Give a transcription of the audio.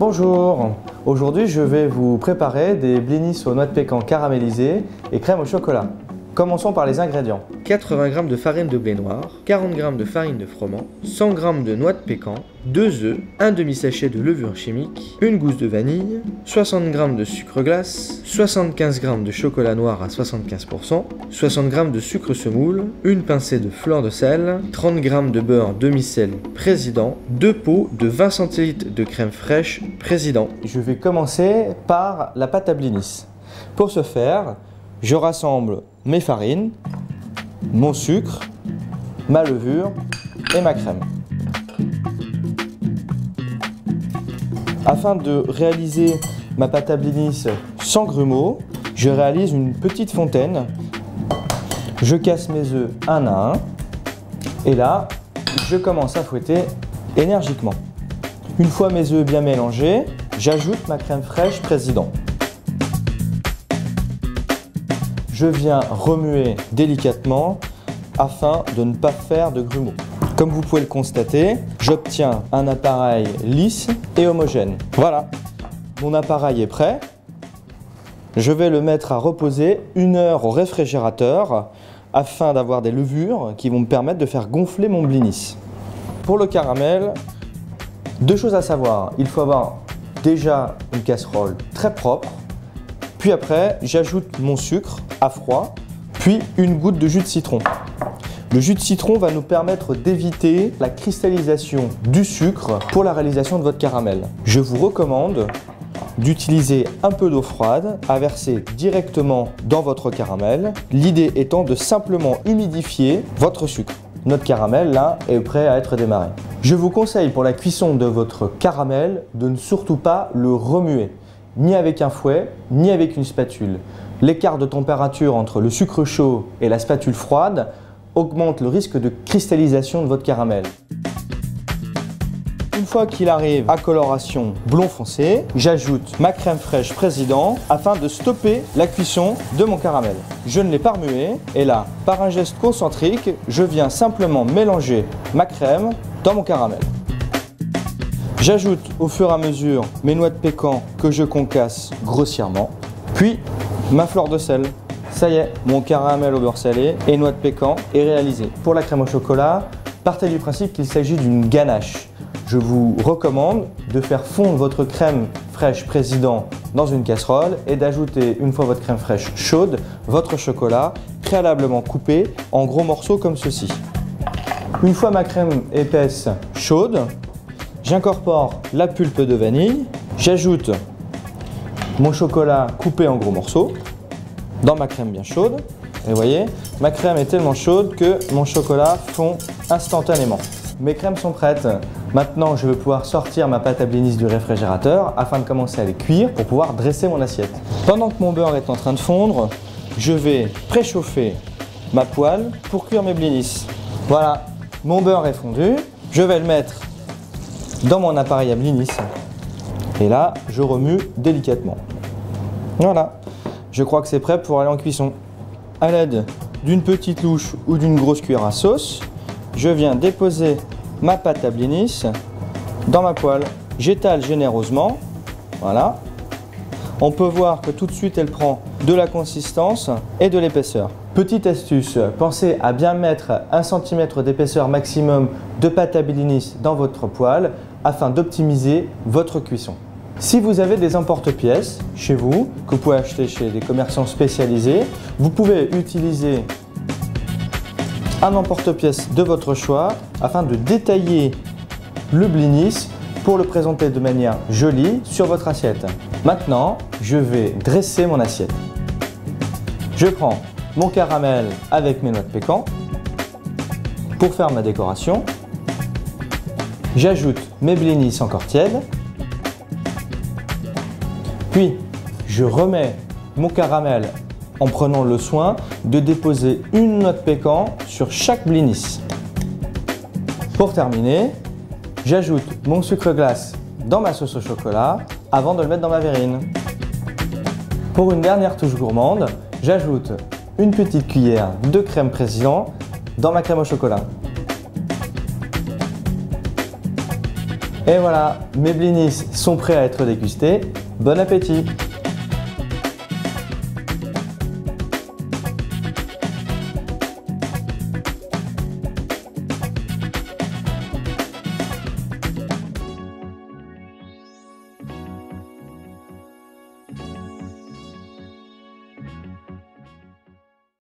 Bonjour, aujourd'hui je vais vous préparer des blinis aux noix de pécan caramélisées et crème au chocolat. Commençons par les ingrédients. 80 g de farine de blé noir, 40 g de farine de froment, 100 g de noix de pécan, 2 œufs, un demi-sachet de levure chimique, une gousse de vanille, 60 g de sucre glace, 75 g de chocolat noir à 75%, 60 g de sucre semoule, une pincée de fleur de sel, 30 g de beurre demi-sel Président, 2 pots de 20 cl de crème fraîche Président. Je vais commencer par la pâte à blinis. Pour ce faire, je rassemble mes farines, mon sucre, ma levure et ma crème. Afin de réaliser ma pâte à blinis sans grumeaux, je réalise une petite fontaine. Je casse mes œufs un à un et là, je commence à fouetter énergiquement. Une fois mes œufs bien mélangés, j'ajoute ma crème fraîche Président. Je viens remuer délicatement afin de ne pas faire de grumeaux. Comme vous pouvez le constater, j'obtiens un appareil lisse et homogène. Voilà, mon appareil est prêt. Je vais le mettre à reposer 1 heure au réfrigérateur afin d'avoir des levures qui vont me permettre de faire gonfler mon blinis. Pour le caramel, 2 choses à savoir. Il faut avoir déjà une casserole très propre. Puis après, j'ajoute mon sucre à froid, puis une goutte de jus de citron. Le jus de citron va nous permettre d'éviter la cristallisation du sucre pour la réalisation de votre caramel. Je vous recommande d'utiliser un peu d'eau froide à verser directement dans votre caramel, l'idée étant de simplement humidifier votre sucre. Notre caramel là est prêt à être démarré. Je vous conseille pour la cuisson de votre caramel de ne surtout pas le remuer, ni avec un fouet, ni avec une spatule. L'écart de température entre le sucre chaud et la spatule froide augmente le risque de cristallisation de votre caramel. Une fois qu'il arrive à coloration blond foncé, j'ajoute ma crème fraîche Président afin de stopper la cuisson de mon caramel. Je ne l'ai pas remué et là, par un geste concentrique, je viens simplement mélanger ma crème dans mon caramel. J'ajoute au fur et à mesure mes noix de pécan que je concasse grossièrement, puis ma fleur de sel. Ça y est, mon caramel au beurre salé et noix de pécan est réalisé. Pour la crème au chocolat, partez du principe qu'il s'agit d'une ganache. Je vous recommande de faire fondre votre crème fraîche Président dans une casserole et d'ajouter, une fois votre crème fraîche chaude, votre chocolat préalablement coupé en gros morceaux comme ceci. Une fois ma crème épaisse chaude, j'incorpore la pulpe de vanille, j'ajoute mon chocolat coupé en gros morceaux dans ma crème bien chaude. Et vous voyez, ma crème est tellement chaude que mon chocolat fond instantanément. Mes crèmes sont prêtes. Maintenant, je vais pouvoir sortir ma pâte à blinis du réfrigérateur afin de commencer à les cuire pour pouvoir dresser mon assiette. Pendant que mon beurre est en train de fondre, je vais préchauffer ma poêle pour cuire mes blinis. Voilà, mon beurre est fondu. Je vais le mettre dans mon appareil à blinis et là je remue délicatement. Voilà, je crois que c'est prêt pour aller en cuisson. À l'aide d'une petite louche ou d'une grosse cuillère à sauce, je viens déposer ma pâte à blinis dans ma poêle. J'étale généreusement, voilà. On peut voir que tout de suite elle prend de la consistance et de l'épaisseur. Petite astuce, pensez à bien mettre 1 cm d'épaisseur maximum de pâte à blinis dans votre poêle afin d'optimiser votre cuisson. Si vous avez des emporte-pièces chez vous, que vous pouvez acheter chez des commerçants spécialisés, vous pouvez utiliser un emporte-pièces de votre choix afin de détailler le blinis pour le présenter de manière jolie sur votre assiette. Maintenant, je vais dresser mon assiette. Je prends mon caramel avec mes noix de pécan pour faire ma décoration. J'ajoute mes blinis encore tièdes. Puis, je remets mon caramel en prenant le soin de déposer une noix de pécan sur chaque blinis. Pour terminer, j'ajoute mon sucre glace dans ma sauce au chocolat avant de le mettre dans ma verrine. Pour une dernière touche gourmande, j'ajoute une petite cuillère de crème Président dans ma crème au chocolat. Et voilà, mes blinis sont prêts à être dégustés. Bon appétit!